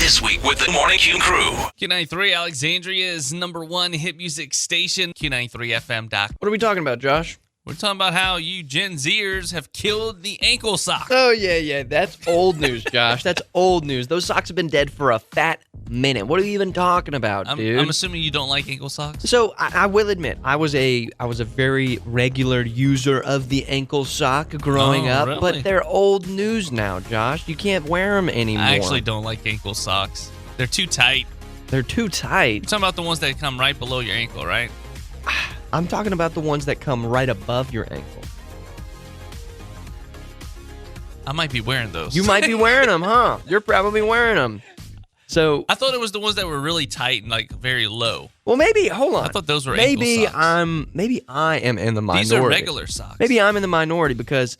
This Week with the Morning Q crew. Q93, Alexandria's #1 hit music station, Q93FM.com. What are we talking about, Josh? We're talking about how you Gen Zers have killed the ankle sock. Oh, yeah. That's old news, Josh. That's old news. Those socks have been dead for a fat minute. What are you even talking about, dude? I'm assuming you don't like ankle socks? So I will admit, I was a very regular user of the ankle sock growing up, really? but they're old news now, Josh. You can't wear them anymore. I actually don't like ankle socks. They're too tight. They're too tight. You're talking about the ones that come right below your ankle, right? I'm talking about the ones that come right above your ankle. I might be wearing those. You might be wearing them, huh? You're probably wearing them. So I thought it was the ones that were really tight and like very low. Well, maybe hold on. I thought those were ankle socks. Maybe I am in the minority. These are regular socks. Maybe I'm in the minority because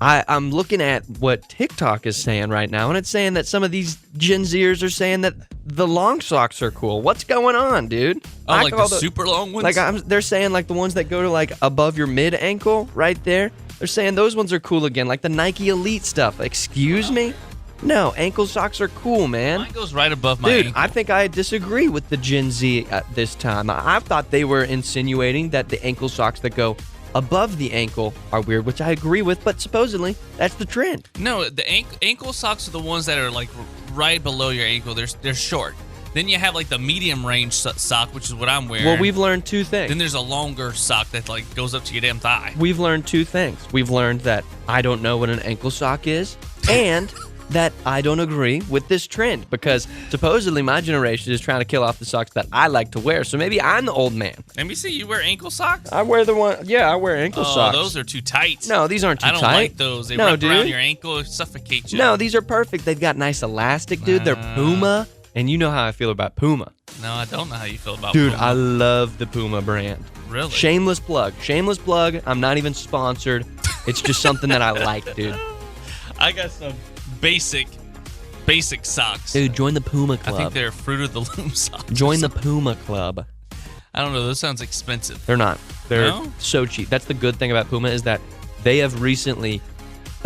I'm looking at what TikTok is saying right now, and it's saying that some of these Gen Zers are saying that the long socks are cool. What's going on, dude? Oh, like the super long ones? They're saying like the ones that go to like above your mid ankle right there. They're saying those ones are cool again, like the Nike Elite stuff. Excuse me? No, ankle socks are cool, man. Mine goes right above my Dude, ankle. I think I disagree with the Gen Z at this time. I thought they were insinuating that the ankle socks that go above the ankle are weird, which I agree with, but supposedly that's the trend. No, the ankle socks are the ones that are like right below your ankle. They're short. Then you have like the medium range sock, which is what I'm wearing. Well, we've learned two things. Then there's a longer sock that like goes up to your damn thigh. We've learned two things. We've learned that I don't know what an ankle sock is, and that I don't agree with this trend because supposedly my generation is trying to kill off the socks that I like to wear. So maybe I'm the old man. Let me see. You wear ankle socks? I wear I wear ankle socks. Oh, those are too tight. No, these aren't too tight. I don't like those. They wrap around your ankle, suffocate you. No, these are perfect. They've got nice elastic, dude. They're Puma, and you know how I feel about Puma. No, I don't know how you feel about Puma. Dude, Puma. I love the Puma brand. Really? Shameless plug. Shameless plug. I'm not even sponsored. It's just something that I like, dude. I got some basic socks. Dude, join the Puma Club. I think they're Fruit of the Loom socks. Join the Puma Club. I don't know. Those sounds expensive. They're not. They're No? so cheap. That's the good thing about Puma is that they have recently,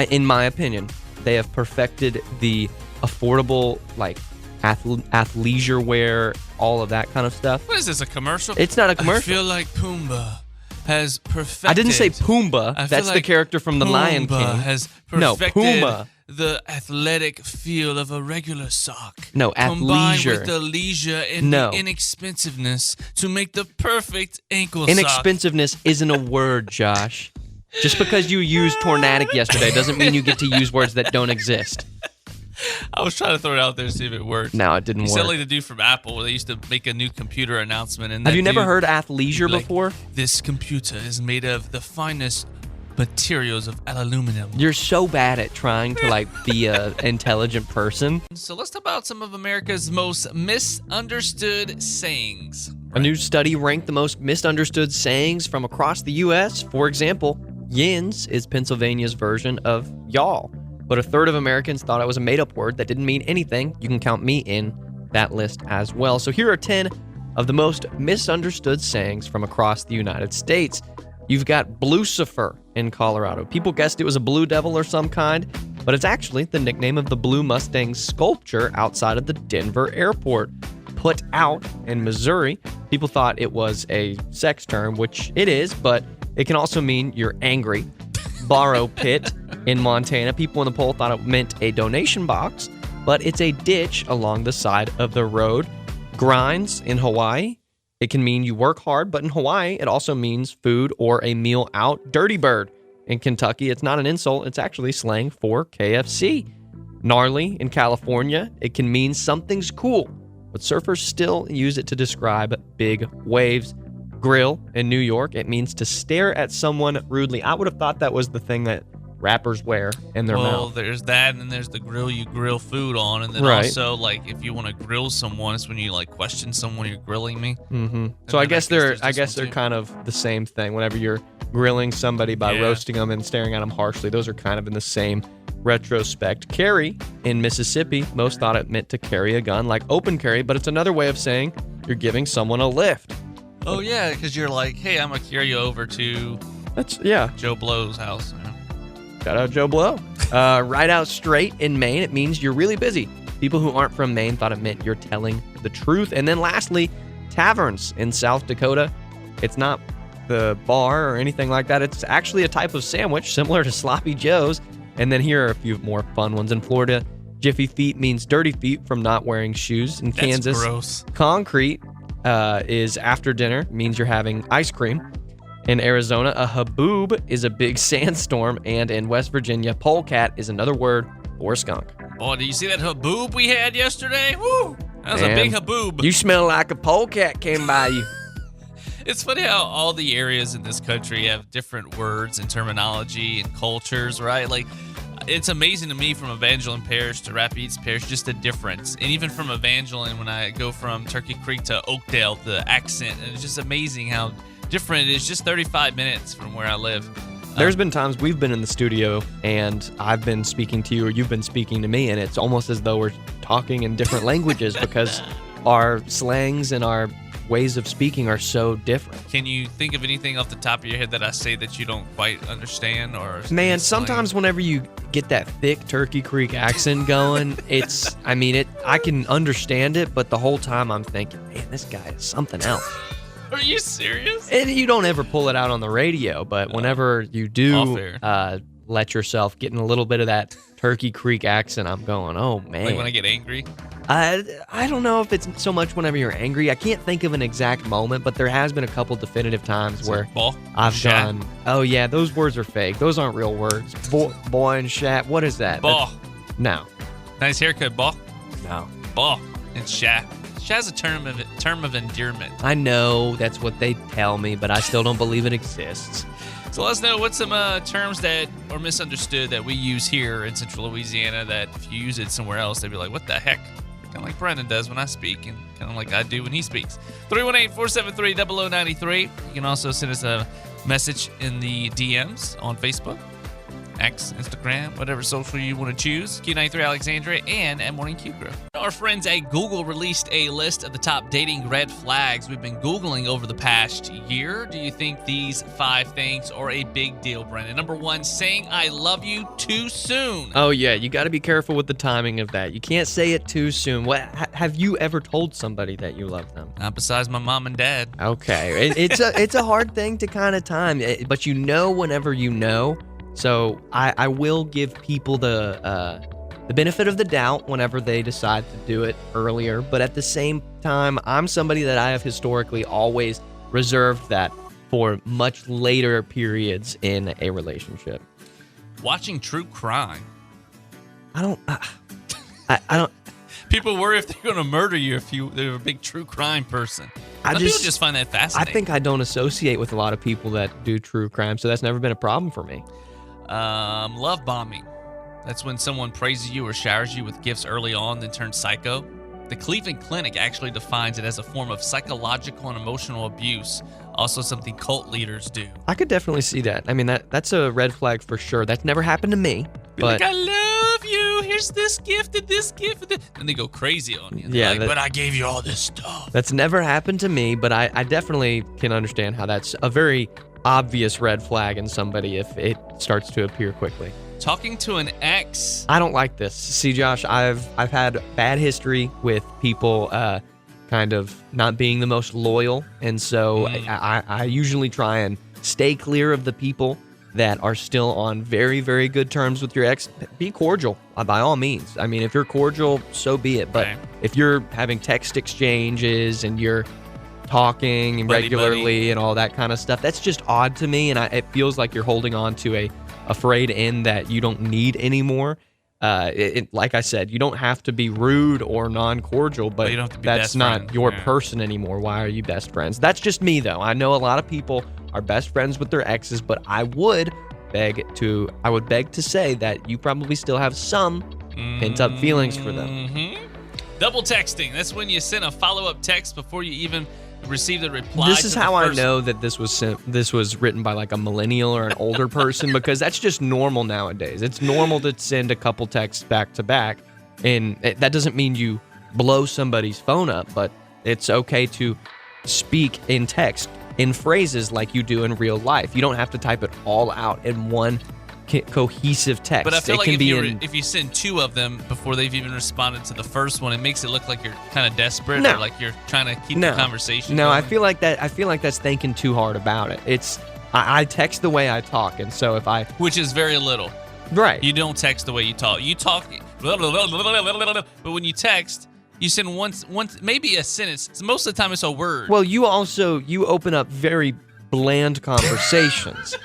in my opinion, they have perfected the affordable, like, athleisure wear, all of that kind of stuff. What is this, a commercial? It's not a commercial. I feel like Pumbaa has perfected. I didn't say Pumbaa. That's the character from The Lion King. Has perfected No, Puma. The athletic feel of a regular sock. No, combined athleisure. with the leisure and the inexpensiveness to make the perfect ankle sock. Inexpensiveness isn't a word, Josh. Just because you used tornadic yesterday doesn't mean you get to use words that don't exist. I was trying to throw it out there to see if it worked. No, it didn't work. You sound like the dude from Apple where they used to make a new computer announcement. And have you never heard athleisure like, before? This computer is made of the finest materials of aluminum. You're so bad at trying to like be a intelligent person. So let's talk about some of America's most misunderstood sayings. A new study ranked the most misunderstood sayings from across the U.S. For example, yins is Pennsylvania's version of y'all. But a third of Americans thought it was a made-up word that didn't mean anything. You can count me in that list as well. So here are 10 of the most misunderstood sayings from across the United States. You've got Blucifer in Colorado. People guessed it was a blue devil or some kind, but it's actually the nickname of the Blue Mustang sculpture outside of the Denver airport. Put out in Missouri, people thought it was a sex term, which it is, but it can also mean you're angry. Borrow pit in Montana, people in the poll thought it meant a donation box, but it's a ditch along the side of the road. Grinds in Hawaii, it can mean you work hard, but in Hawaii, it also means food or a meal out. Dirty bird in Kentucky, it's not an insult, it's actually slang for KFC. Gnarly in California, it can mean something's cool, but surfers still use it to describe big waves. Grill in New York, it means to stare at someone rudely. I would have thought that was the thing that rappers wear in their mouth. Well, there's that, and then there's the grill you grill food on, and then also like if you want to grill someone, it's when you like question someone, you're grilling me. Mm-hmm. So I guess they're kind of the same thing. Whenever you're grilling somebody by roasting them and staring at them harshly, those are kind of in the same retrospect. Carry in Mississippi, most thought it meant to carry a gun, like open carry, but it's another way of saying you're giving someone a lift. Oh yeah, because you're like, hey, I'm gonna carry you over to Joe Blow's house. Shout out Joe Blow. Right out straight in Maine, it means you're really busy. People who aren't from Maine thought it meant you're telling the truth. And then lastly, taverns in South Dakota. It's not the bar or anything like that. It's actually a type of sandwich similar to Sloppy Joe's. And then here are a few more fun ones. In Florida, Jiffy Feet means dirty feet from not wearing shoes. In Kansas, gross. Concrete is after dinner, means you're having ice cream. In Arizona, a haboob is a big sandstorm. And in West Virginia, polecat is another word for skunk. Boy, did you see that haboob we had yesterday? Woo! That was a big haboob. You smell like a polecat came by you. It's funny how all the areas in this country have different words and terminology and cultures, right? Like, it's amazing to me from Evangeline Parish to Rapides Parish, just the difference. And even from Evangeline, when I go from Turkey Creek to Oakdale, the accent, and it's just amazing how different it is. Just 35 minutes from where I live. There's been times we've been in the studio and I've been speaking to you or you've been speaking to me, and it's almost as though we're talking in different languages because our slangs and our ways of speaking are so different. Can you think of anything off the top of your head that I say that you don't quite understand? Or man, sometimes whenever you get that thick Turkey Creek accent going, I can understand it, but the whole time I'm thinking, man, this guy is something else. Are you serious? And you don't ever pull it out on the radio, but whenever you do let yourself get in a little bit of that Turkey Creek accent, I'm going, oh man. Like when I get angry? I don't know if it's so much whenever you're angry. I can't think of an exact moment, but there has been a couple definitive times where I've gone, oh yeah, those words are fake. Those aren't real words. Boy and shat. What is that? Ball. No. Nice haircut, ball. No. Ball and shat. Shat's a term of endearment. I know that's what they tell me, but I still don't believe it exists. So let us know what's some terms that are misunderstood that we use here in Central Louisiana that if you use it somewhere else, they'd be like, what the heck? Kind of like Brendan does when I speak and kind of like I do when he speaks. 318-473-0093. You can also send us a message in the DMs on Facebook, X, Instagram, whatever social you want to choose. Q93 Alexandria and at Morning Q Crew. Our friends at Google released a list of the top dating red flags we've been Googling over the past year. Do you think these 5 things are a big deal, Brendan? Number 1, saying I love you too soon. Oh, yeah. You got to be careful with the timing of that. You can't say it too soon. Have you ever told somebody that you love them? Not besides my mom and dad. Okay. It's a hard thing to kind of time, but you know whenever you know. So I will give people the benefit of the doubt whenever they decide to do it earlier. But at the same time, I'm somebody that I have historically always reserved that for much later periods in a relationship. Watching true crime. I don't. People worry if they're going to murder you if they're a big true crime person. People just find that fascinating. I think I don't associate with a lot of people that do true crime, so that's never been a problem for me. Love bombing. That's when someone praises you or showers you with gifts early on, then turns psycho. The Cleveland Clinic actually defines it as a form of psychological and emotional abuse, also something cult leaders do. I could definitely see that. I mean, that's a red flag for sure. That's never happened to me. But like, I love you. Here's this gift and this gift. And they go crazy on you. Yeah, like, but I gave you all this stuff. That's never happened to me, but I definitely can understand how that's a very obvious red flag in somebody if it starts to appear quickly. Talking to an ex. I don't like this. See, Josh, I've had bad history with people kind of not being the most loyal, and so I usually try and stay clear of the people that are still on very, very good terms with your ex. Be cordial, by all means. I mean, if you're cordial, so be it. But if you're having text exchanges and you're talking regularly and all that kind of stuff, that's just odd to me, and it feels like you're holding on to a frayed end that you don't need anymore. Like I said, you don't have to be rude or non-cordial, but you don't have to be that's not your person anymore. Why are you best friends? That's just me, though. I know a lot of people are best friends with their exes, but I would beg to say that you probably still have some pent-up feelings for them. Double texting. That's when you send a follow-up text before you even receive the reply. This is how I know that this was written by like a millennial or an older person, because that's just normal nowadays. It's normal to send a couple texts back to back, and that doesn't mean you blow somebody's phone up, but it's okay to speak in text in phrases like you do in real life. You don't have to type it all out in one cohesive text. But I feel it like can if you send 2 of them before they've even responded to the first one, it makes it look like you're kind of desperate or like you're trying to keep the conversation No, going. I feel like that's thinking too hard about it. I text the way I talk, and so which is very little. Right. You don't text the way you talk. You talk, but when you text, you send once maybe a sentence. So most of the time, it's a word. Well, you open up very bland conversations.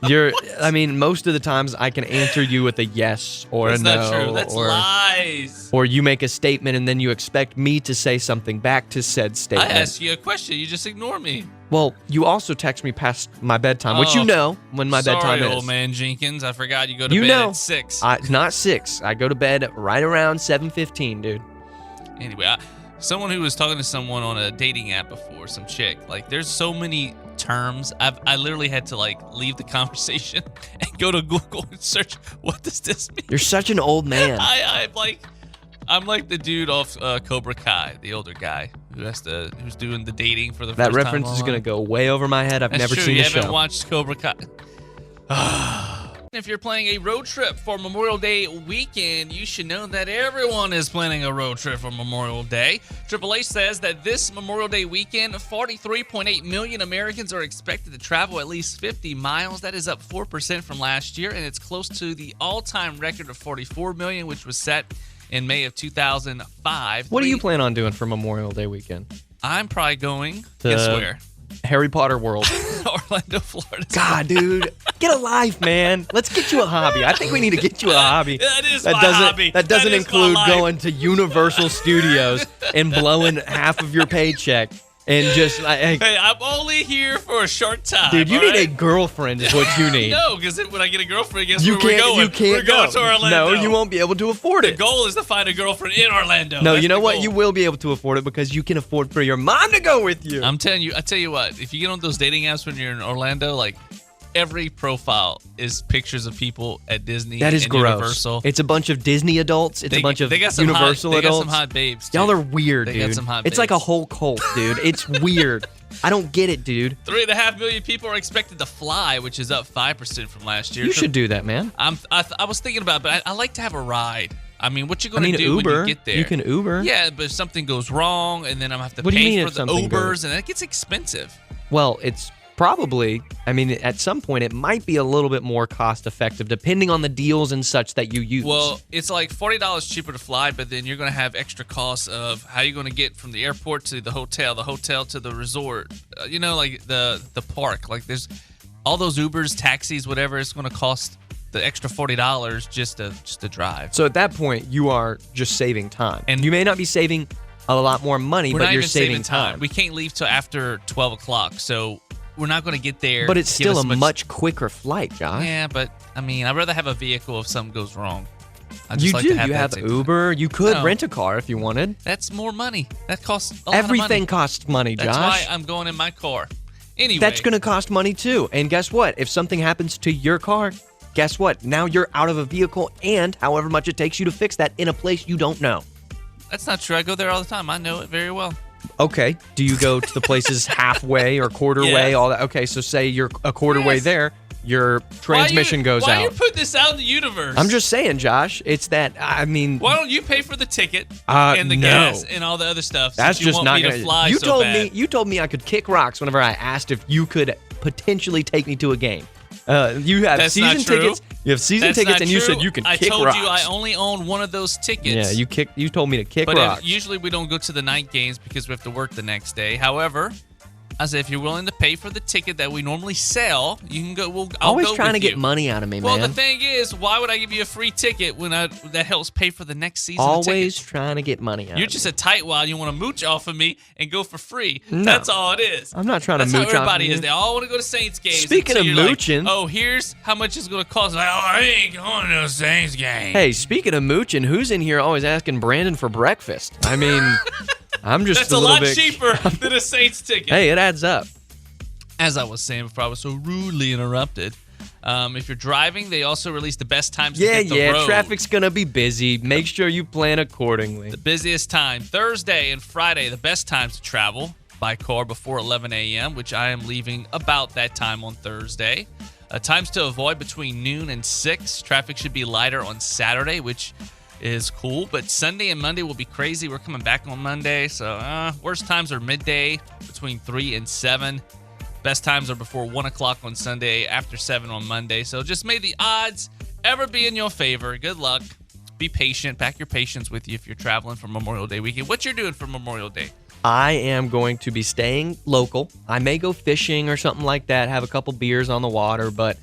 Most of the times I can answer you with a yes or That's a no. That's not true. That's lies. Or you make a statement and then you expect me to say something back to said statement. I ask you a question. You just ignore me. Well, you also text me past my bedtime, which you know when my bedtime is. Sorry, old man Jenkins. I forgot you go to bed at 6. Not 6. I go to bed right around 7:15, dude. Anyway, someone who was talking to someone on a dating app before, some chick, like there's so many terms. I literally had to leave the conversation and go to Google and search, what does this mean? You're such an old man. I'm like the dude off Cobra Kai, the older guy who's doing the dating for the that first time. That reference is gonna go way over my head. I've never seen the show. You haven't watched Cobra Kai. If you're planning a road trip for Memorial Day weekend, you should know that everyone is planning a road trip for Memorial Day. AAA says that this Memorial Day weekend, 43.8 million Americans are expected to travel at least 50 miles. That is up 4% from last year, and it's close to the all-time record of 44 million, which was set in May of 2005. What do you plan on doing for Memorial Day weekend? I'm probably going, guess where? Harry Potter World. Orlando, Florida. God, dude. Get a life, man. Let's get you a hobby. I think we need to get you a hobby. That is my hobby. That doesn't include going to Universal Studios and blowing half of your paycheck and just hey, I'm only here for a short time. Dude, you need a girlfriend is what you need. No, because when I get a girlfriend, guess where we're going? You can't we're going to Orlando. No, you won't be able to afford it. The goal is to find a girlfriend in Orlando. No, That's you know what? goal. You will be able to afford it because you can afford for your mom to go with you. I tell you what, if you get on those dating apps when you're in Orlando, every profile is pictures of people at Disney. That is and gross. Universal. It's a bunch of Disney adults. It's a bunch of Universal adults. They got some hot babes, too. Y'all are weird, dude. They got some hot It's babes. like a whole cult, dude. It's weird. I don't get it, dude. 3.5 million people are expected to fly, which is up 5% from last year. You should do that, man. I was thinking about it, but I like to have a ride. I mean, what you going to do Uber, when you get there? You can Uber. Yeah, but if something goes wrong, and then I'm going to have to What do you pay mean for if the something Ubers, and it gets expensive. Well, it's probably, at some point, it might be a little bit more cost effective, depending on the deals and such that you use. Well, it's like $40 cheaper to fly, but then you're going to have extra costs of how you're going to get from the airport to the hotel to the resort. The park. There's all those Ubers, taxis, whatever. It's going to cost the extra $40 just to drive. So at that point, you are just saving time. And you may not be saving a lot more money, but you're saving time. We can't leave till after 12 o'clock, so we're not going to get there. But it's still a much quicker flight, Josh. Yeah, but I'd rather have a vehicle if something goes wrong. You have Uber. You could rent a car if you wanted. That's more money. That costs a lot of money. Everything costs money, Josh. That's why I'm going in my car. Anyway. That's going to cost money too. And guess what? If something happens to your car, guess what? Now you're out of a vehicle and however much it takes you to fix that in a place you don't know. That's not true. I go there all the time. I know it very well. Okay. Do you go to the places halfway or quarter way? All that. Okay. So say you're a quarter way there, your transmission goes out. Why you put this out in the universe? I'm just saying, Josh. It's that. Why don't you pay for the ticket and the gas and all the other stuff? That's just not going to fly. You told me I could kick rocks whenever I asked if you could potentially take me to a game. You have That's season tickets. You have season tickets, and you said you can kick rocks. I told you I only own one of those tickets. Yeah, you told me to kick rocks. But usually we don't go to the night games because we have to work the next day. However, I said if you're willing to pay for the ticket that we normally sell, you can go. I'll always go trying with to you. get money out of me, well, man. the thing is, why would I give you a free ticket when that helps pay for the next season? Always trying to get money out. You're of just me. a tightwad. You want to mooch off of me and go for free. No. That's all it is. I'm not trying to mooch That's off how everybody of you. is. They all want to go to Saints games. Speaking of mooching, here's how much it's going to cost. I ain't going to a Saints game. Hey, speaking of mooching, who's in here always asking Brandon for breakfast? I'm just That's a a little lot bit cheaper than a Saints ticket. Hey, it adds up. As I was saying before, I was so rudely interrupted. If you're driving, they also released the best times to hit the road. Traffic's going to be busy. Make sure you plan accordingly. The busiest time, Thursday and Friday, the best times to travel by car before 11 a.m., which I am leaving about that time on Thursday. Times to avoid between noon and 6. Traffic should be lighter on Saturday, which is cool. But Sunday and Monday will be crazy. We're coming back on Monday. So worst times are midday between 3 and 7. Best times are before 1 o'clock on Sunday, after 7 on Monday. So just may the odds ever be in your favor. Good luck. Be patient. Pack your patience with you if you're traveling for Memorial Day weekend. What you're doing for Memorial Day? I am going to be staying local. I may go fishing or something like that, have a couple beers on the water, but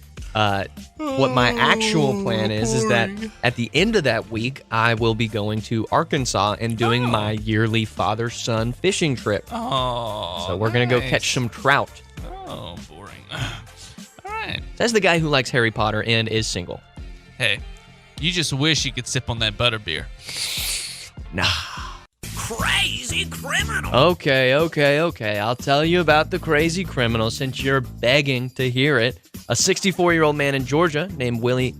what my actual plan is that at the end of that week, I will be going to Arkansas and doing my yearly father-son fishing trip. Oh, so we're going to go catch some trout. Oh, boring. All right. That's the guy who likes Harry Potter and is single. Hey, you just wish you could sip on that butterbeer. Nah. Crazy criminal. Okay. I'll tell you about the crazy criminal since you're begging to hear it. A 64-year-old man in Georgia named Willie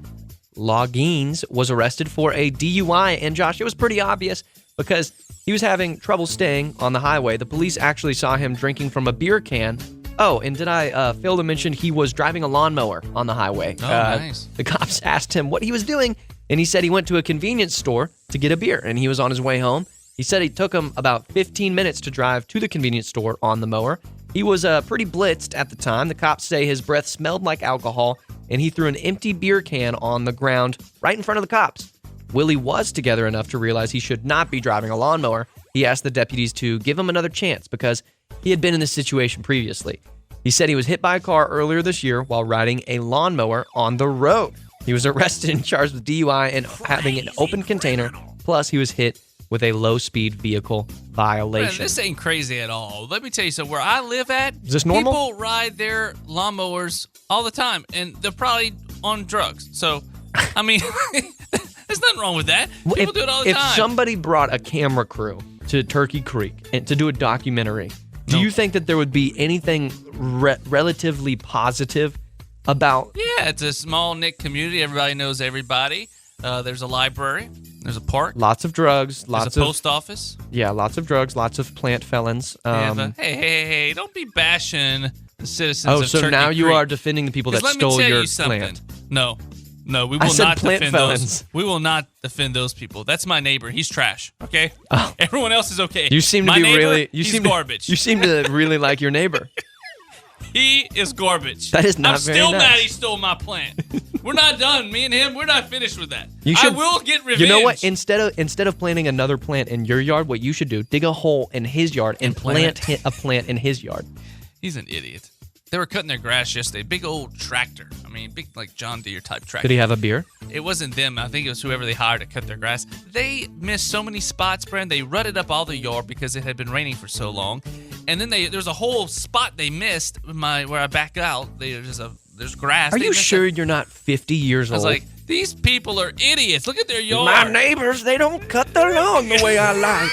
Loggins was arrested for a DUI. And Josh, it was pretty obvious because he was having trouble staying on the highway. The police actually saw him drinking from a beer can. Oh, and did I fail to mention he was driving a lawnmower on the highway? Oh, nice. The cops asked him what he was doing, and he said he went to a convenience store to get a beer, and he was on his way home. He said it took him about 15 minutes to drive to the convenience store on the mower. He was pretty blitzed at the time. The cops say his breath smelled like alcohol, and he threw an empty beer can on the ground right in front of the cops. Willie was together enough to realize he should not be driving a lawnmower. He asked the deputies to give him another chance because he had been in this situation previously. He said he was hit by a car earlier this year while riding a lawnmower on the road. He was arrested and charged with DUI and having an open container. Plus, he was hit with a low-speed vehicle violation. Man, this ain't crazy at all. Let me tell you something. Where I live at, is this normal? People ride their lawnmowers all the time, and they're probably on drugs. So, I mean, there's nothing wrong with that. People do it all the time. If somebody brought a camera crew to Turkey Creek and to do a documentary, do you think that there would be anything relatively positive about? Yeah, it's a small-knit community. Everybody knows everybody. There's a library. There's a park. Lots of drugs. There's a post office. Yeah, lots of drugs. Lots of plant felons. Hey! Don't be bashing the citizens of so Turkey now Creek. you are defending the people that stole your plant. No, we will not plant defend felons. those. We will not defend those people. That's my neighbor. He's trash. Okay. Oh. Everyone else is okay. You seem to my be neighbor, really. He's garbage. You seem to really like your neighbor. He is garbage. That is not I'm very still nice. mad he stole my plant. We're not done. Me and him, we're not finished with that. I will get revenge. You know what? Instead of planting another plant in your yard, what you should do, dig a hole in his yard and plant a plant in his yard. He's an idiot. They were cutting their grass yesterday. Big old tractor. I mean, big like John Deere type tractor. Could he have a beer? It wasn't them. I think it was whoever they hired to cut their grass. They missed so many spots, Brent. They rutted up all the yard because it had been raining for so long. And then there's a whole spot they missed where I back out. There's grass. Are you sure you're not 50 years old? I was like, these people are idiots. Look at their yard. My neighbors, they don't cut their lawn the way I like.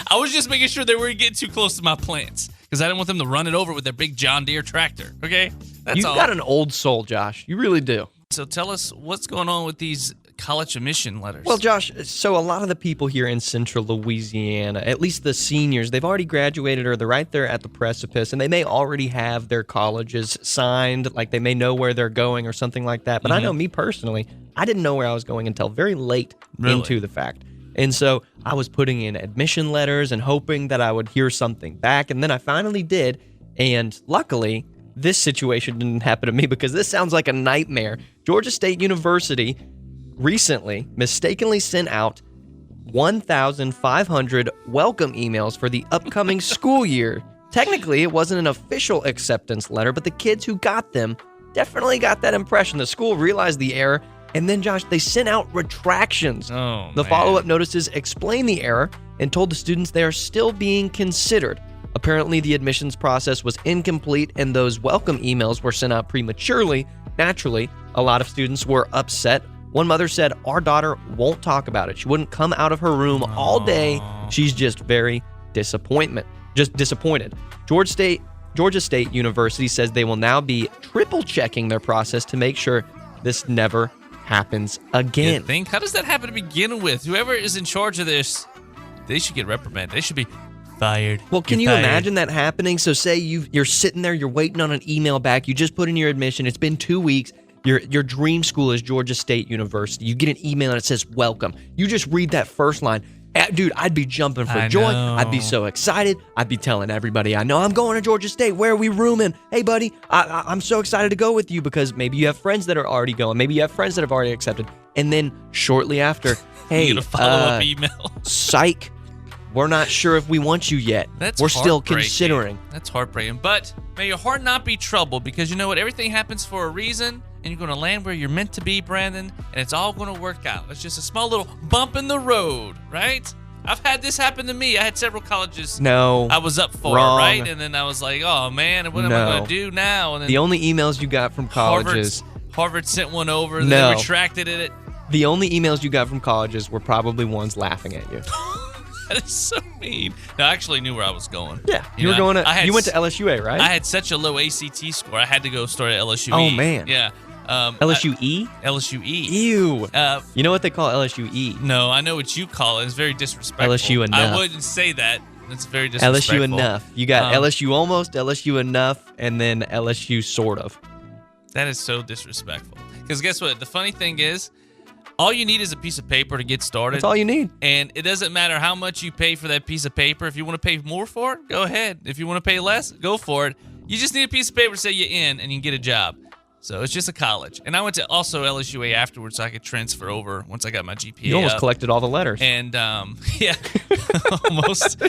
I was just making sure they weren't getting too close to my plants because I didn't want them to run it over with their big John Deere tractor. Okay? That's all. You've got an old soul, Josh. You really do. So tell us what's going on with these college admission letters. Well, Josh, so a lot of the people here in central Louisiana, at least the seniors, they've already graduated or they're right there at the precipice, and they may already have their colleges signed, like they may know where they're going or something like that. But I know me personally, I didn't know where I was going until very late into the fact. And so I was putting in admission letters and hoping that I would hear something back. And then I finally did. And luckily, this situation didn't happen to me because this sounds like a nightmare. Georgia State University recently mistakenly sent out 1,500 welcome emails for the upcoming school year. Technically, it wasn't an official acceptance letter, but the kids who got them definitely got that impression. The school realized the error. And then, Josh, they sent out retractions. The follow-up notices explain the error and told the students they are still being considered. Apparently, the admissions process was incomplete and those welcome emails were sent out prematurely. Naturally, a lot of students were upset. One mother said, "Our daughter won't talk about it. She wouldn't come out of her room all day. She's just very disappointed." Georgia State University says they will now be triple-checking their process to make sure this never happens again. How does that happen to begin with? Whoever is in charge of this, they should get reprimanded. They should be Fired. Well, can You're you fired. imagine that happening? So say you're sitting there, you're waiting on an email back. You just put in your admission. It's been 2 weeks. Your dream school is Georgia State University. You get an email and it says, welcome. You just read that first line. Dude, I'd be jumping for joy. know. I'd be so excited. I'd be telling everybody I know, I'm going to Georgia State. Where are we rooming? Hey, buddy, I'm so excited to go with you because maybe you have friends that are already going. Maybe you have friends that have already accepted. And then shortly after, hey, You get a follow-up email. psych, we're not sure if we want you yet. That's We're still heartbreaking. considering. That's heartbreaking. But may your heart not be troubled because you know what? Everything happens for a reason, and you're going to land where you're meant to be, Brandon, and it's all going to work out. It's just a small little bump in the road, right? I've had this happen to me. I had several colleges No. I was up for, Wrong. right? And then I was like, oh, man, what am I No. going to do now? And then The only emails you got from colleges, Harvard sent one over, and No. they retracted it. the only emails you got from colleges were probably ones laughing at you. That is so mean. No, I actually knew where I was going. Yeah, you were going to. You went to I LSUA, right? had such a low ACT score. I had to go start at LSU. Oh, man. Yeah. LSUE. LSUE. Ew. You know what they call LSUE? No, I know what you call it. It's very disrespectful. LSU enough. I wouldn't say that. It's very disrespectful. LSU enough. You got Um, LSU almost, LSU enough, and then LSU sort of. That is so disrespectful. Because guess what? The funny thing is, all you need is a piece of paper to get started. That's all you need. And it doesn't matter how much you pay for that piece of paper. If you want to pay more for it, go ahead. If you want to pay less, go for it. You just need a piece of paper to say you're in and you can get a job. So it's just a college. And I went to also LSUA afterwards so I could transfer over once I got my GPA You almost up. collected all the letters. And yeah, almost.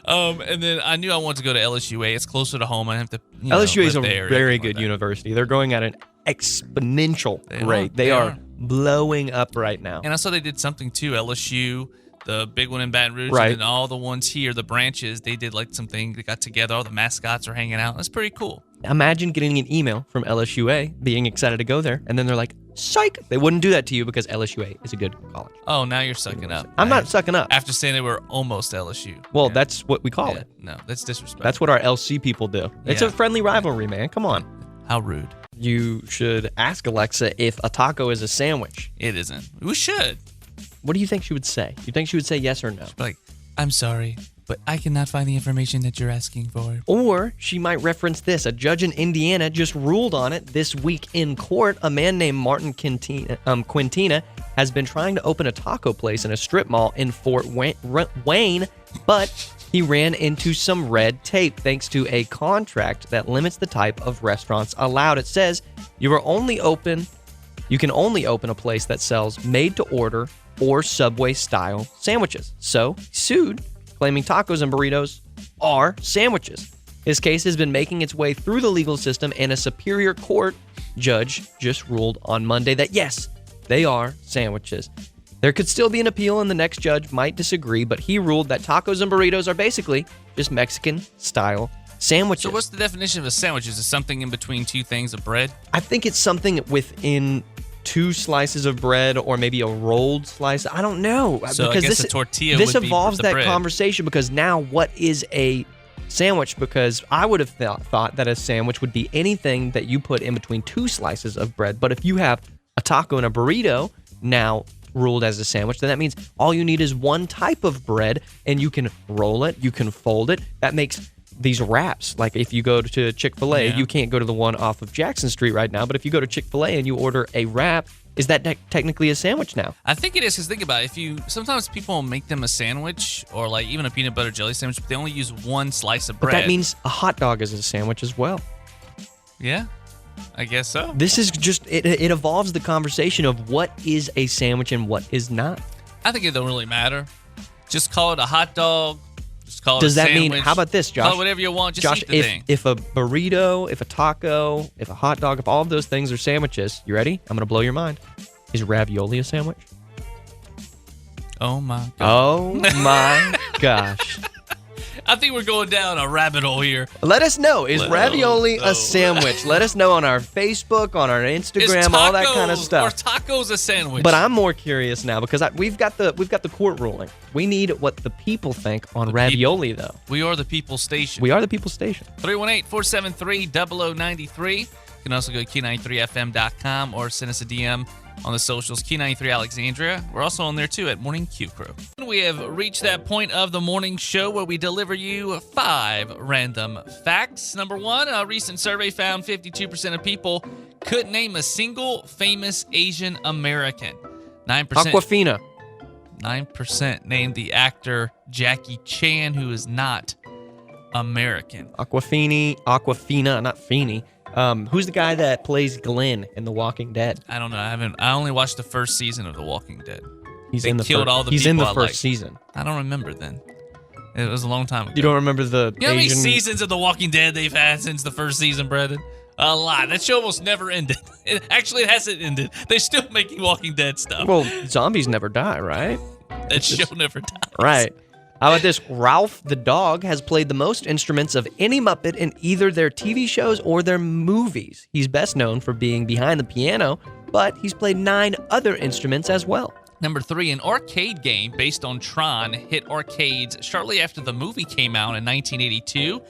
And then I knew I wanted to go to LSUA. It's closer to home. I have to. LSUA is a live there, very everything good like that. university. They're going at an exponential They rate. are. They They are are. blowing up right now. And I saw they did something too. LSU, the big one in Baton Rouge, Right. and then all the ones here, the branches, they did like something. They got together. All the mascots are hanging out. That's pretty cool. Imagine getting an email from LSUA, being excited to go there, and then they're like, psych. They wouldn't do that to you because LSUA is a good college. Oh, now you're sucking up. I'm not sucking up. After saying they were almost LSU. Well, Yeah. that's what we call Yeah. it. No, that's disrespectful. That's what our LC people do. It's Yeah. a friendly rivalry, man. Come on. How rude. You should ask Alexa if a taco is a sandwich. It isn't. We should. What do you think she would say? You think she would say yes or no? Like, I'm sorry, but I cannot find the information that you're asking for. Or she might reference this. A judge in Indiana just ruled on it this week in court. A man named Martin Quintina has been trying to open a taco place in a strip mall in Fort Wayne, but he ran into some red tape thanks to a contract that limits the type of restaurants allowed. It says you can only open a place that sells made-to-order or Subway-style sandwiches. So he sued, claiming tacos and burritos are sandwiches. His case has been making its way through the legal system, and a Superior Court judge just ruled on Monday that yes, they are sandwiches. There could still be an appeal, and the next judge might disagree, but he ruled that tacos and burritos are basically just Mexican-style sandwiches. So what's the definition of a sandwich? Is it something in between two things of bread? I think it's something within 2 slices of bread or maybe a rolled slice. I don't know. So I guess a tortilla This would be evolves the that bread. conversation because now what is a sandwich? Because I would have thought that a sandwich would be anything that you put in between 2 slices of bread. But if you have a taco and a burrito now ruled as a sandwich, then that means all you need is one type of bread and you can roll it, you can fold it. That makes these wraps. Like if you go to Chick-fil-A, Yeah. you can't go to the one off of Jackson Street right now, but if you go to Chick-fil-A and you order a wrap, is that technically a sandwich now? I think it is because think about it. Sometimes people make them a sandwich or like even a peanut butter jelly sandwich, but they only use one slice of But bread. that means a hot dog is a sandwich as well. Yeah, I guess so. This is just, it evolves the conversation of what is a sandwich and what is not. I think it don't really matter. Just call it a hot dog. Just call it Does a that sandwich. mean, how about this, Josh? Call it whatever you want. Just Josh, eat the thing. if a burrito, if a taco, if a hot dog, if all of those things are sandwiches, you ready? I'm going to blow your mind. Is ravioli a sandwich? Oh my god. Oh my gosh. I think we're going down a rabbit hole here. Let us know. Is ravioli no. a sandwich? Let us know on our Facebook, on our Instagram, all that kind of stuff. Are tacos a sandwich? But I'm more curious now because we've got the court ruling. We need what the people think on ravioli, though. We are the People Station. We are the people station. 318-473-0093. You can also go to Q93FM.com or send us a DM on the socials, Q93 Alexandria. We're also on there too at Morning Q Crew. We have reached that point of the morning show where we deliver you 5 random facts. Number 1, a recent survey found 52% of people couldn't name a single famous Asian American. 9%. Aquafina. 9% named the actor Jackie Chan, who is not American. Aquafina, not Feeney. Who's the guy that plays Glenn in The Walking Dead? I don't know. I only watched the first season of The Walking Dead. He's in the first season. I don't remember then. It was a long time ago. You don't remember the You know how many Asian... seasons of The Walking Dead they've had since the first season, Brendan? A lot. That show almost never ended. It hasn't ended. They're still making Walking Dead stuff. Well, zombies never die, right? That show never dies. Right. How about this? Ralph the dog has played the most instruments of any Muppet in either their TV shows or their movies. He's best known for being behind the piano, but he's played 9 other instruments as well. Number 3, an arcade game based on Tron hit arcades shortly after the movie came out in 1982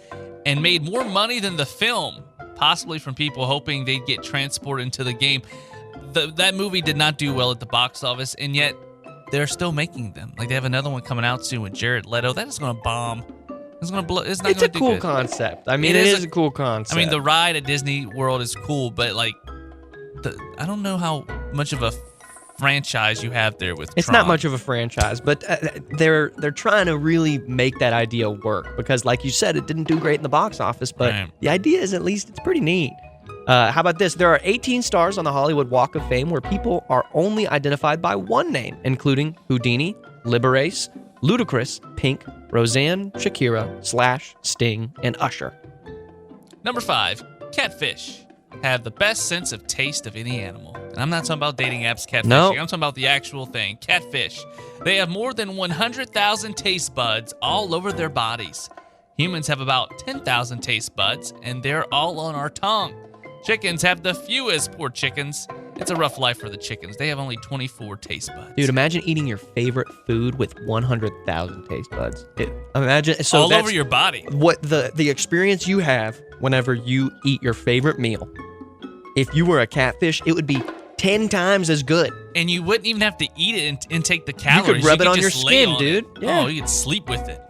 and made more money than the film, possibly from people hoping they'd get transported into the game. That movie did not do well at the box office, and yet they're still making them. Like, they have another one coming out soon with Jared Leto. That is going to bomb. It's going to blow. It's a cool concept. I mean, it is a cool concept. I mean, the ride at Disney World is cool, but like, I don't know how much of a franchise you have there with It's Tron. not much of a franchise, but they're trying to really make that idea work because, like you said, it didn't do great in the box office, but the idea is at least it's pretty neat. How about this? There are 18 stars on the Hollywood Walk of Fame where people are only identified by one name, including Houdini, Liberace, Ludacris, Pink, Roseanne, Shakira, Slash, Sting, and Usher. Number 5, catfish have the best sense of taste of any animal. And I'm not talking about dating apps catfishing. No. I'm talking about the actual thing, catfish. They have more than 100,000 taste buds all over their bodies. Humans have about 10,000 taste buds, and they're all on our tongue. Chickens have the fewest. Poor chickens. It's a rough life for the chickens. They have only 24 taste buds. Dude, imagine eating your favorite food with 100,000 taste buds. Imagine all over your body. What the experience you have whenever you eat your favorite meal. If you were a catfish, it would be 10 times as good. And you wouldn't even have to eat it and take the calories. You could rub it on your just lay skin, on dude. It. Yeah. Oh, you could sleep with it.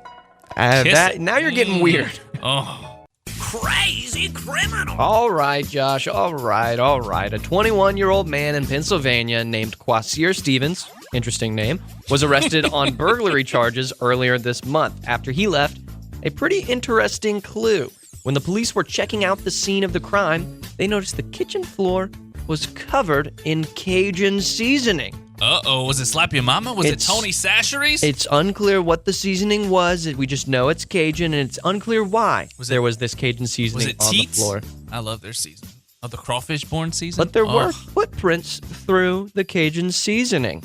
Now you're getting weird. Oh. Crazy criminal. All right, Josh. All right. A 21-year-old man in Pennsylvania named Quasir Stevens, interesting name, was arrested on burglary charges earlier this month after he left a pretty interesting clue. When the police were checking out the scene of the crime, they noticed the kitchen floor was covered in Cajun seasoning. Uh-oh, was it Slap Your Mama? Was it Tony Chachere's? It's unclear what the seasoning was. We just know it's Cajun, and it's unclear why there was this Cajun seasoning on the floor. I love their seasoning. Oh, the crawfish-born seasoning? But there were footprints through the Cajun seasoning.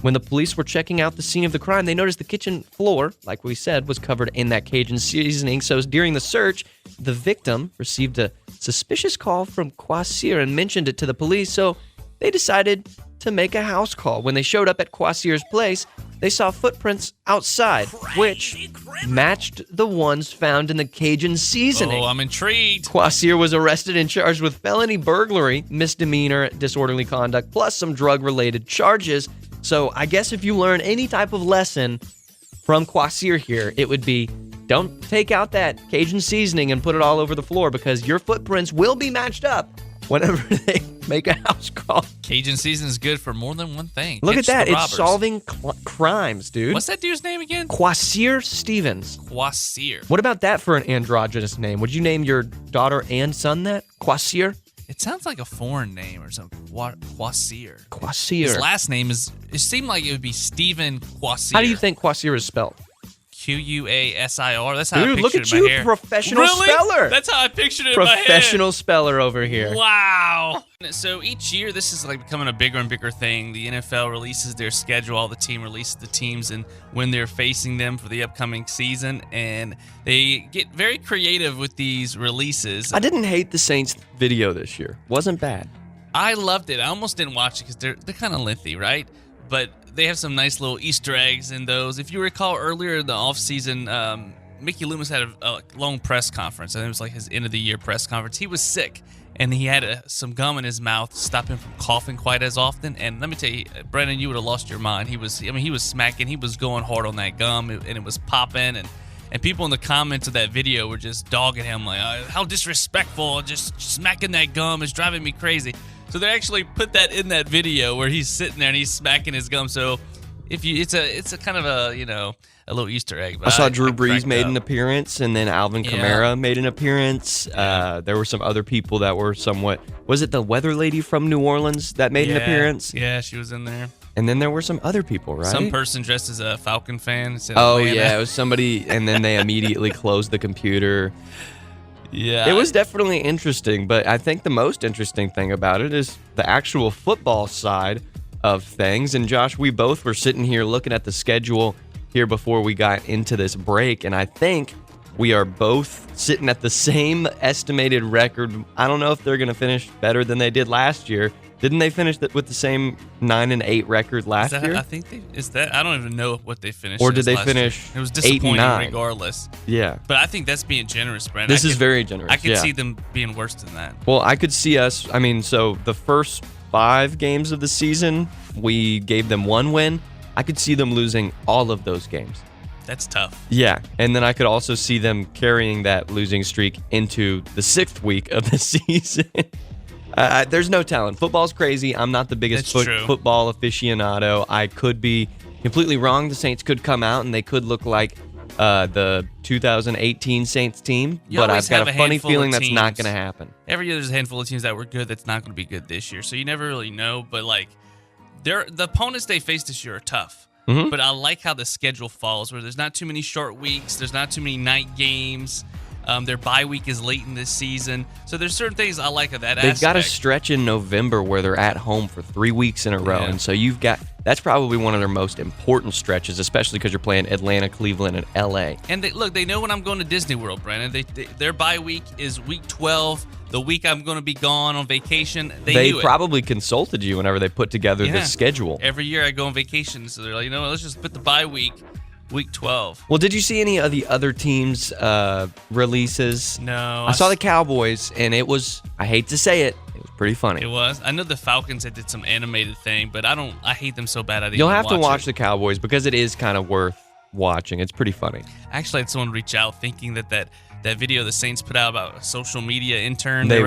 When the police were checking out the scene of the crime, they noticed the kitchen floor, like we said, was covered in that Cajun seasoning. So during the search, the victim received a suspicious call from Quasir and mentioned it to the police. So they decided to make a house call. When they showed up at Quasir's place, they saw footprints outside, which matched the ones found in the Cajun seasoning. Oh, I'm intrigued. Quasir was arrested and charged with felony burglary, misdemeanor, disorderly conduct, plus some drug-related charges. So I guess if you learn any type of lesson from Quasir here, it would be don't take out that Cajun seasoning and put it all over the floor because your footprints will be matched up whenever they make a house call. Cajun seasoning is good for more than one thing. Look at that. It's solving crimes, dude. What's that dude's name again? Quasir Stevens. Quasir. What about that for an androgynous name? Would you name your daughter and son that? Quasir? It sounds like a foreign name or something. Quasir. Quasir. His last name it seemed like it would be Stephen Quasir. How do you think Quasir is spelled? Quasir. That's how I Dude, pictured look it at in my you, hair. professional Really? speller. That's how I pictured it in my head. Professional speller over here. Wow. So each year, this is like becoming a bigger and bigger thing. The NFL releases their schedule. All the team releases the teams and when they're facing them for the upcoming season. And they get very creative with these releases. I didn't hate the Saints video this year. Wasn't bad. I loved it. I almost didn't watch it because they're kind of lengthy, right? But they have some nice little Easter eggs in those. If you recall earlier in the offseason, Mickey Loomis had a long press conference, and it was like his end of the year press conference. He was sick, and he had some gum in his mouth, stop him from coughing quite as often. And let me tell you, Brendan, you would have lost your mind. He was smacking, he was going hard on that gum, and it was popping, and people in the comments of that video were just dogging him like, how disrespectful, just smacking that gum is driving me crazy. So they actually put that in that video where he's sitting there and he's smacking his gum. So it's a kind of a little Easter egg. But I saw Drew Brees made an appearance, and then Alvin Kamara made an appearance. There were some other people that were somewhat. Was it the weather lady from New Orleans that made an appearance? Yeah, she was in there. And then there were some other people, right? Some person dressed as a Falcon fan. Yeah, it was somebody, and then they immediately closed the computer. Yeah. It was definitely interesting, but I think the most interesting thing about it is the actual football side of things. And Josh, we both were sitting here looking at the schedule here before we got into this break, and I think we are both sitting at the same estimated record. I don't know if they're going to finish better than they did last year. Didn't they finish with the same 9-8 record last year? I think I don't even know what they finished. Or did they finish? It was disappointing 8-9. Regardless. Yeah. But I think that's being generous, Brandon. This is very generous. I could see them being worse than that. Well, I could see us. I mean, so the first 5 games of the season, we gave them 1 win. I could see them losing all of those games. That's tough. Yeah, and then I could also see them carrying that losing streak into the 6th week of the season. There's no talent. Football's crazy. I'm not the biggest football aficionado. I could be completely wrong. The Saints could come out and they could look like the 2018 Saints team, but I've got a funny feeling that's not going to happen. Every year there's a handful of teams that were good that's not going to be good this year, so you never really know. But like, the opponents they face this year are tough. Mm-hmm. But I like how the schedule falls, where there's not too many short weeks, there's not too many night games. Their bye week is late in this season. So there's certain things I like of that aspect. They've got a stretch in November where they're at home for 3 weeks in a row. And so that's probably one of their most important stretches, especially because you're playing Atlanta, Cleveland, and L.A. And they know when I'm going to Disney World, Brandon. Their bye week is week 12. The week I'm going to be gone on vacation, they knew probably consulted you whenever they put together the schedule. Every year I go on vacation, so they're like, let's just put the bye week. Week 12. Well, did you see any of the other teams' releases? No. I saw the Cowboys, and it was, I hate to say it, it was pretty funny. It was. I know the Falcons did some animated thing, but I hate them so bad I didn't You'll have to watch it. the Cowboys because it is kind of worth watching. It's pretty funny. I actually had someone reach out thinking that video the Saints put out about a social media intern they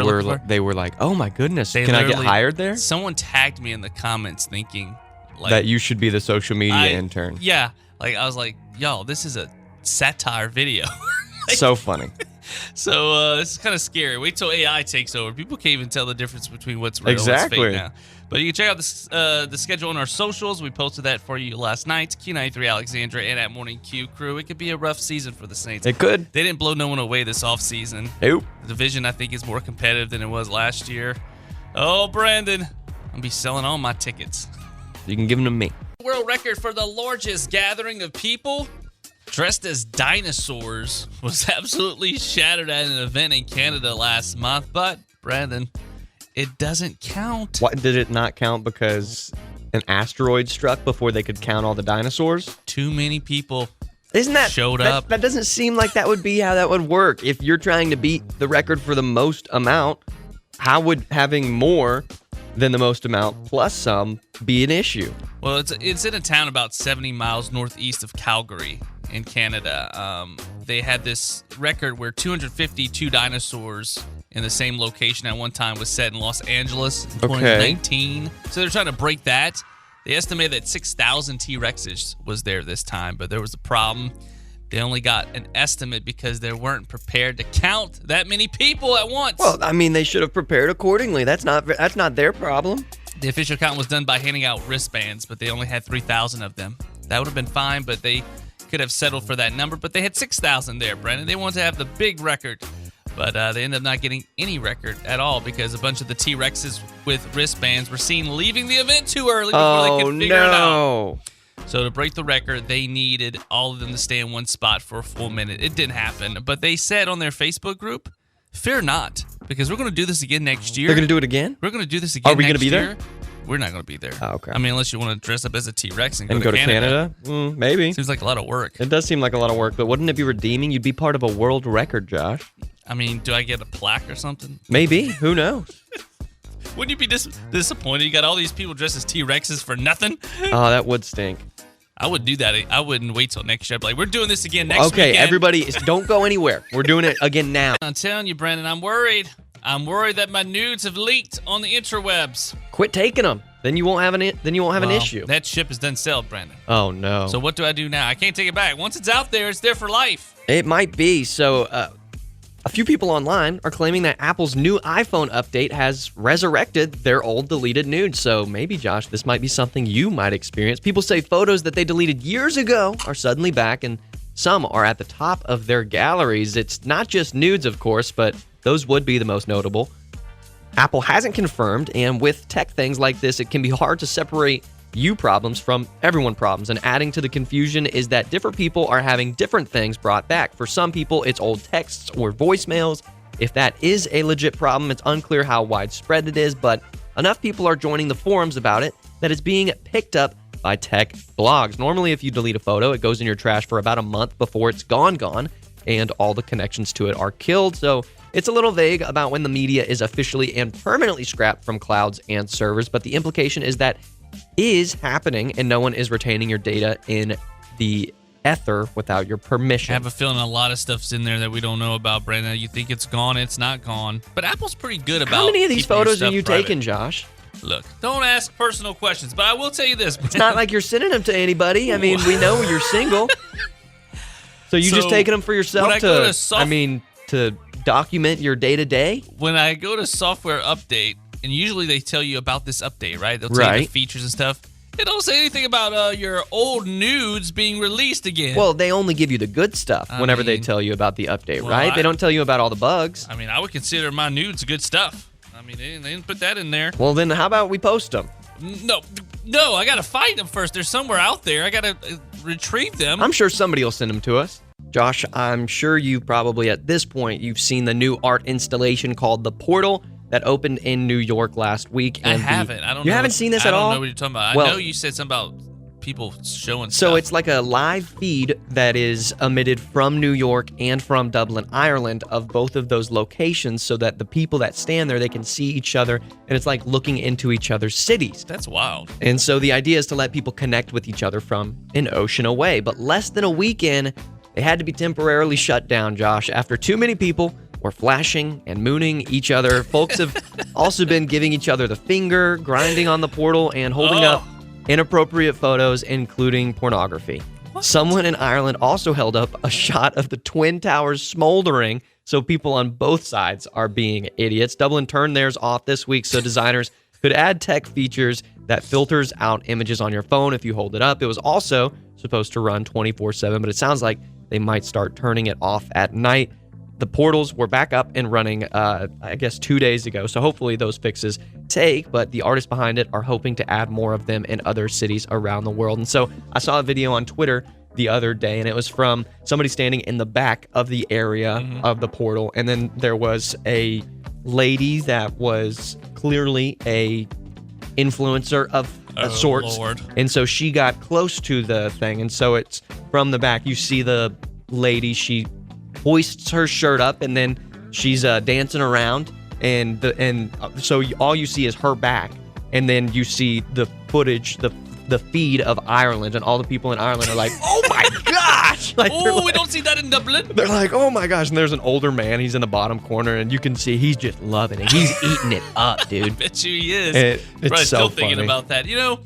were like, oh my goodness, can I get hired there? Someone tagged me in the comments thinking that you should be the social media intern. Yeah. Like, I was like, yo, this is a satire video. So funny. So it's kind of scary. Wait till AI takes over. People can't even tell the difference between what's real and what's fake now. But you can check out the schedule on our socials. We posted that for you last night. Q93 Alexandra and at Morning Q Crew. It could be a rough season for the Saints. It could. They didn't blow no one away this offseason. Nope. The division, I think, is more competitive than it was last year. Oh, Brandon, I'm going to be selling all my tickets. You can give them to me. World record for the largest gathering of people dressed as dinosaurs was absolutely shattered at an event in Canada last month. But, Brandon, it doesn't count. What, did it not count because an asteroid struck before they could count all the dinosaurs? Too many people showed up. That doesn't seem like that would be how that would work. If you're trying to beat the record for the most amount, how would having more than the most amount plus some be an issue? Well, it's in a town about 70 miles northeast of Calgary in Canada. They had this record where 252 dinosaurs in the same location at one time was set in Los Angeles in 2019. So they're trying to break that. They estimated that 6,000 T-Rexes was there this time, but there was a problem. They only got an estimate because they weren't prepared to count that many people at once. Well, I mean, they should have prepared accordingly. That's not their problem. The official count was done by handing out wristbands, but they only had 3,000 of them. That would have been fine, but they could have settled for that number. But they had 6,000 there, Brendan. They wanted to have the big record, but they ended up not getting any record at all because a bunch of the T-Rexes with wristbands were seen leaving the event too early before they could figure it out. So to break the record, they needed all of them to stay in one spot for a full minute. It didn't happen, but they said on their Facebook group, fear not, because we're going to do this again next year. They're going to do it again? We're going to do this again next year. Are we going to be there? We're not going to be there. Oh, okay. I mean, unless you want to dress up as a T-Rex and go to Canada? Maybe. Seems like a lot of work. It does seem like a lot of work, but wouldn't it be redeeming? You'd be part of a world record, Josh. I mean, do I get a plaque or something? Maybe. Who knows? Wouldn't you be disappointed? You got all these people dressed as T-Rexes for nothing? Oh, that would stink. I would do that. I wouldn't wait till next year. I'd be like, we're doing this again next Okay, weekend. everybody, don't go anywhere. We're doing it again now. I'm telling you, Brandon, I'm worried. I'm worried that my nudes have leaked on the interwebs. Quit taking them. Then you won't have an an issue. That ship is done sailed, Brandon. Oh no. So what do I do now? I can't take it back. Once it's out there, it's there for life. It might be. So a few people online are claiming that Apple's new iPhone update has resurrected their old deleted nudes. So maybe, Josh, this might be something you might experience. People say photos that they deleted years ago are suddenly back, and some are at the top of their galleries. It's not just nudes, of course, but those would be the most notable. Apple hasn't confirmed, and with tech things like this, it can be hard to separate you problems from everyone problems. And adding to the confusion is that different people are having different things brought back. For some people, it's old texts or voicemails. If that is a legit problem, it's unclear how widespread it is, but enough people are joining the forums about it that it's being picked up by tech blogs. Normally, if you delete a photo, it goes in your trash for about a month before it's gone, and all the connections to it are killed. So it's a little vague about when the media is officially and permanently scrapped from clouds and servers, but the implication is that is happening and no one is retaining your data in the ether without your permission. I have a feeling a lot of stuff's in there that we don't know about, Brandon. You think it's gone, it's not gone. But Apple's pretty good about How many of these keeping your photos are stuff you private. taking, Josh? Look, don't ask personal questions, but I will tell you this. It's not like you're sending them to anybody. I mean, we know you're single. So you just taking them for yourself when I go to to document your day-to-day? When I go to software update, and usually they tell you about this update, right? They'll tell you the features and stuff. It don't say anything about your old nudes being released again. Well, they only give you the good stuff whenever they tell you about the update, right? They don't tell you about all the bugs. I mean, I would consider my nudes good stuff. I mean, they didn't put that in there. Well, then how about we post them? No, I got to find them first. They're somewhere out there. I got to retrieve them. I'm sure somebody will send them to us. Josh, I'm sure you probably at this point, you've seen the new art installation called The Portal that opened in New York last week. I haven't. I don't. You haven't seen this at all? I don't know what you're talking about. I know you said something about people showing stuff. So it's like a live feed that is emitted from New York and from Dublin, Ireland, of both of those locations, so that the people that stand there, they can see each other, and it's like looking into each other's cities. That's wild. And so the idea is to let people connect with each other from an ocean away. But less than a week in, they had to be temporarily shut down, Josh, after too many people were flashing and mooning each other. Folks have also been giving each other the finger, grinding on the portal, and holding up inappropriate photos, including pornography. What? Someone in Ireland also held up a shot of the Twin Towers smoldering, so people on both sides are being idiots. Dublin turned theirs off this week so designers could add tech features that filters out images on your phone if you hold it up. It was also supposed to run 24/7, but it sounds like they might start turning it off at night. The portals were back up and running, I guess, 2 days ago. So hopefully those fixes take, but the artists behind it are hoping to add more of them in other cities around the world. And so I saw a video on Twitter the other day, and it was from somebody standing in the back of the area of the portal. And then there was a lady that was clearly a influencer of sorts. Lord. And so she got close to the thing. And so it's from the back. You see the lady, she hoists her shirt up, and then she's dancing around, and so all you see is her back, and then you see the footage, the feed of Ireland, and all the people in Ireland are like, "Oh my gosh!" Like, we don't see that in Dublin. They're like, "Oh my gosh!" And there's an older man. He's in the bottom corner, and you can see he's just loving it. He's eating it up, dude. I bet you he is. It's probably so still funny. thinking about that. You know,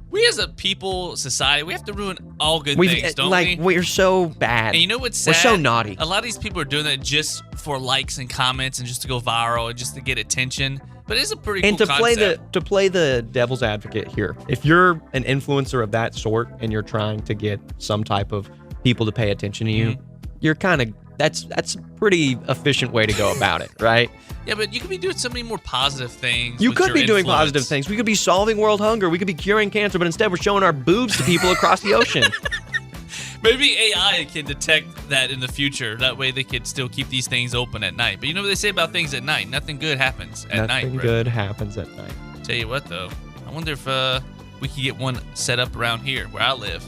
we as a people, society, we have to ruin all good things, don't we? We're so bad. And you know what's sad? We're so naughty. A lot of these people are doing that just for likes and comments and just to go viral and just to get attention. But it's a pretty cool concept. To play the devil's advocate here, if you're an influencer of that sort and you're trying to get some type of people to pay attention to you, you're kind of that's a pretty efficient way to go about it, right? Yeah, but you could be doing so many more positive things. You with could your be doing influence. positive things. We could be solving world hunger. We could be curing cancer, but instead we're showing our boobs to people across the ocean. Maybe AI can detect that in the future. That way they could still keep these things open at night. But you know what they say about things at night? Nothing good happens at night. Nothing good happens at night. Tell you what, though. wonder if we could get one set up around here where I live.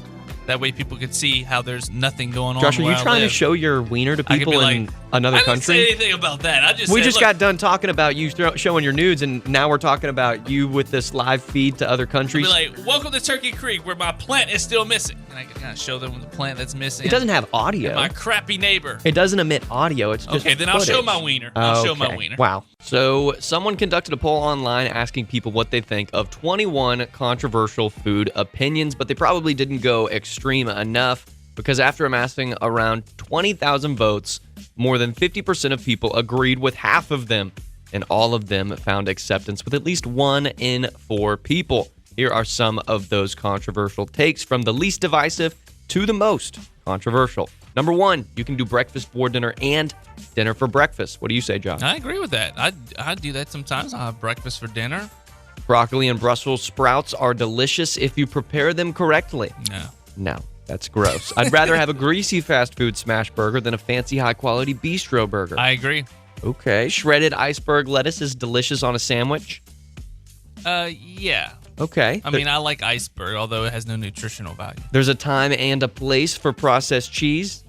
That way people could see how there's nothing going on. Josh, are where you I trying to live. show your wiener to I could be people like, in another I didn't country? say anything about that. We just look, got done talking about you showing your nudes, and now we're talking about you with this live feed to other countries. Be like, welcome to Turkey Creek, where my plant is still missing. And I can kind of show them the plant that's missing. It doesn't have audio. My crappy neighbor. It doesn't emit audio. It's just Okay, then I'll show footage. my wiener. I'll show my Okay. wiener. Wow. So someone conducted a poll online asking people what they think of 21 controversial food opinions, but they probably didn't go extreme enough because after amassing around 20,000 votes, more than 50% of people agreed with half of them, and all of them found acceptance with at least 1 in 4 people. Here are some of those controversial takes from the least divisive to the most controversial. Number 1, you can do breakfast for dinner and dinner for breakfast. What do you say, Josh? I agree with that. I do that sometimes. I'll have breakfast for dinner. Broccoli and Brussels sprouts are delicious if you prepare them correctly. No, that's gross. I'd rather have a greasy fast food smash burger than a fancy high-quality bistro burger. I agree. Okay, shredded iceberg lettuce is delicious on a sandwich. Yeah. Okay. I mean, I like iceberg, although it has no nutritional value. There's a time and a place for processed cheese.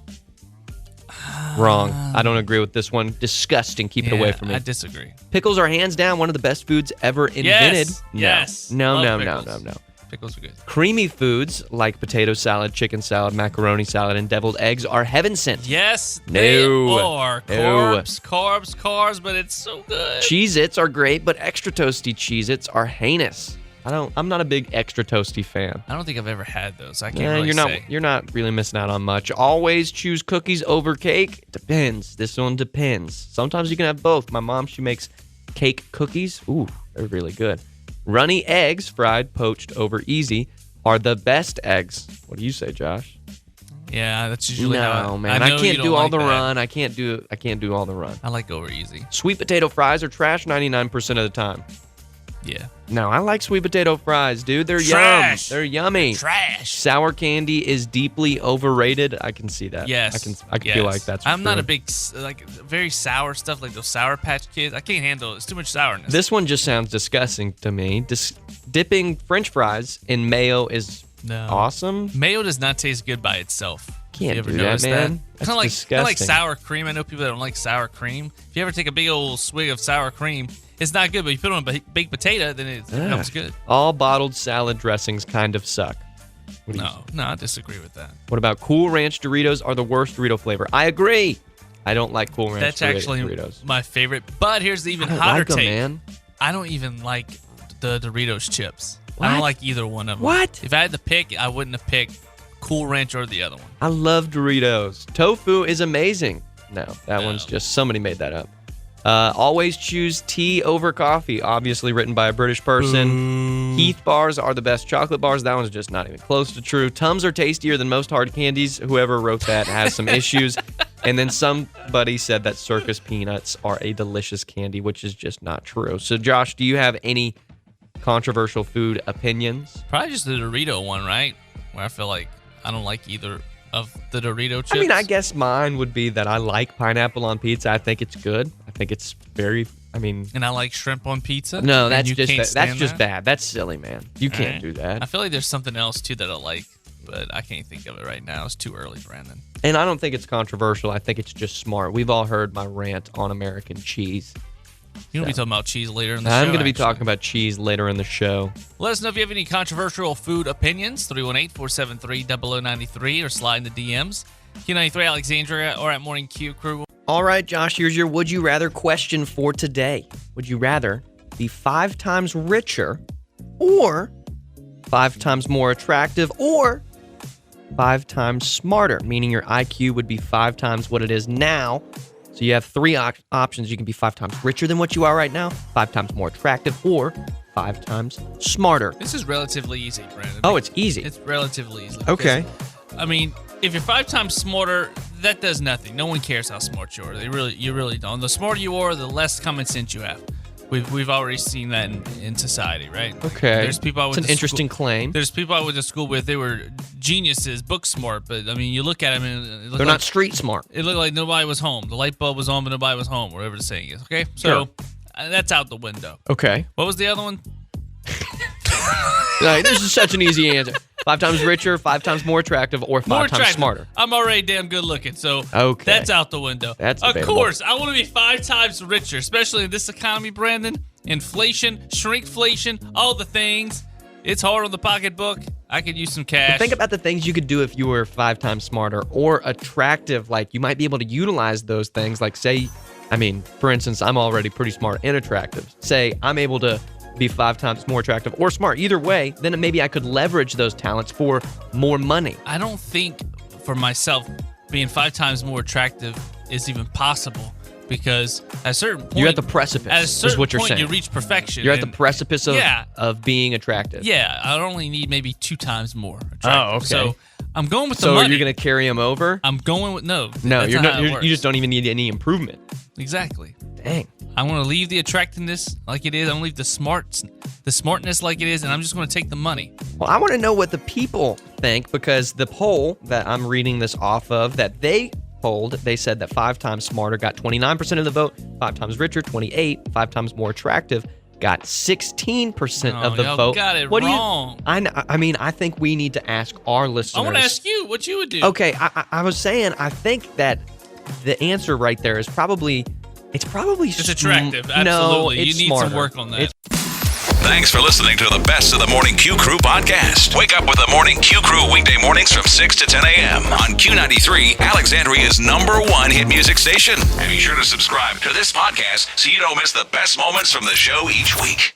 Wrong. I don't agree with this one. Disgusting. Keep it away from me. I disagree. Pickles are hands down one of the best foods ever invented. Yes. No. Love No. pickles. Pickles are good. Creamy foods like potato salad, chicken salad, macaroni salad, and deviled eggs are heaven sent. Yes, No. they are. No. Carbs, but it's so good. Cheez-Its are great, but extra toasty Cheez-Its are heinous. I'm not a big extra toasty fan. I don't think I've ever had those. I can't really say. You're not really missing out on much. Always choose cookies over cake. Depends. This one depends. Sometimes you can have both. My mom, she makes cake cookies. Ooh, they're really good. Runny eggs, fried, poached over easy, are the best eggs. What do you say, Josh? Yeah, that's usually how man. I I can't do all the that. run. I can't do all the run. I like over easy. Sweet potato fries are trash 99% of the time. Yeah. No, I like sweet potato fries, dude. They're Trash. yum. They're yummy. Trash. Sour candy is deeply overrated. I can see that. Yes. I can feel like that's I'm not true. a big, very sour stuff like those Sour Patch Kids. I can't handle it. It's too much sourness. This one just sounds disgusting to me. Dipping French fries in mayo is awesome. Mayo does not taste good by itself. Can't you ever do that, notice man. That's Kind of like disgusting. sour cream. I know people that don't like sour cream. If you ever take a big old swig of sour cream, it's not good. But you put it on a baked potato, then it becomes good. All bottled salad dressings kind of suck. No, I disagree with that. What about Cool Ranch Doritos are the worst Dorito flavor? I agree. I don't like Cool Ranch That's actually Doritos. my favorite. But here's the even I don't hotter like 'em, take. man. I don't even like the Doritos chips. I What? don't like either one of them. What? If I had to pick, I wouldn't have picked Cool Ranch or the other one. I love Doritos. Tofu is amazing. No, that one's just somebody made that up. Always choose tea over coffee, obviously written by a British person. Heath bars are the best chocolate bars. That one's just not even close to true. Tums are tastier than most hard candies. Whoever wrote that has some issues. And then somebody said that circus peanuts are a delicious candy, which is just not true. So, Josh, do you have any controversial food opinions? Probably just the Dorito one, right? Where I feel like I don't like either of the Dorito chips. I mean, I guess mine would be that I like pineapple on pizza. I think it's good. I think it's very, And I like shrimp on pizza. No, and that's you just can't that's stand just that? bad. That's silly, man. You can't Alright. do that. I feel like there's something else too that I like, but I can't think of it right now. It's too early, Brandon. And I don't think it's controversial. I think it's just smart. We've all heard my rant on American cheese. You're going to be talking about cheese later in the show. I'm going to be actually. talking about cheese later in the show. Let us know if you have any controversial food opinions. 318-473-0093 or slide in the DMs. Q93 Alexandria or at Morning Q Crew. All right, Josh, here's your Would You Rather question for today. Would you rather be 5 times richer or 5 times more attractive or 5 times smarter, meaning your IQ would be 5 times what it is now? So you have 3 options. You can be 5 times richer than what you are right now, 5 times more attractive, or 5 times smarter. This is relatively easy, Brandon. Oh, it's easy. It's relatively easy. Okay. Because, I mean, if you're 5 times smarter, that does nothing. No one cares how smart you are. You really don't. The smarter you are, the less common sense you have. We've already seen that in society, right? Okay. There's people I went It's an to interesting claim. There's people I went to school with. They were geniuses, book smart, but I mean, you look at them and it looked They're like, not street smart. It looked like nobody was home. The light bulb was on, but nobody was home. Whatever the saying is. Okay, so Sure. that's out the window. Okay. What was the other one? Like, this is such an easy answer. 5 times richer, 5 times more attractive, or 5 times smarter. I'm already damn good looking, so Okay. that's out the window. That's of debatable. course, I want to be 5 times richer, especially in this economy, Brandon. Inflation, shrinkflation, all the things. It's hard on the pocketbook. I could use some cash. But think about the things you could do if you were 5 times smarter or attractive. Like, you might be able to utilize those things. Like, say, for instance, I'm already pretty smart and attractive. Say I'm able to be 5 times more attractive or smart. Either way, then maybe I could leverage those talents for more money. I don't think for myself being 5 times more attractive is even possible, because at a certain point, You're at the precipice, at a certain is what you're point, saying. you reach perfection. You're at the and- precipice of, Yeah. of being attractive. Yeah, I only need maybe 2 times more attractive. Oh, okay. So I'm going with the So money. you're going to carry him over? I'm going with no. No, that's you're not not. how it You just works. don't even need any improvement. Exactly. Dang. I want to leave the attractiveness like it is. I want to leave the smartness like it is, and I'm just going to take the money. Well, I want to know what the people think, because the poll that I'm reading this off of, that they polled, they said that 5 times smarter got 29% of the vote, 5 times richer, 28, 5 times more attractive got 16% of the y'all vote. got it What wrong. Do you? I think we need to ask our listeners. I want to ask you what you would do. Okay, I was saying, I think that the answer right there is probably. It's attractive. Absolutely. No, you it's need smarter. some work on that. Thanks for listening to the Best of the Morning Q Crew podcast. Wake up with the Morning Q Crew weekday mornings from 6 to 10 a.m. on Q93, Alexandria's #1 hit music station. And be sure to subscribe to this podcast so you don't miss the best moments from the show each week.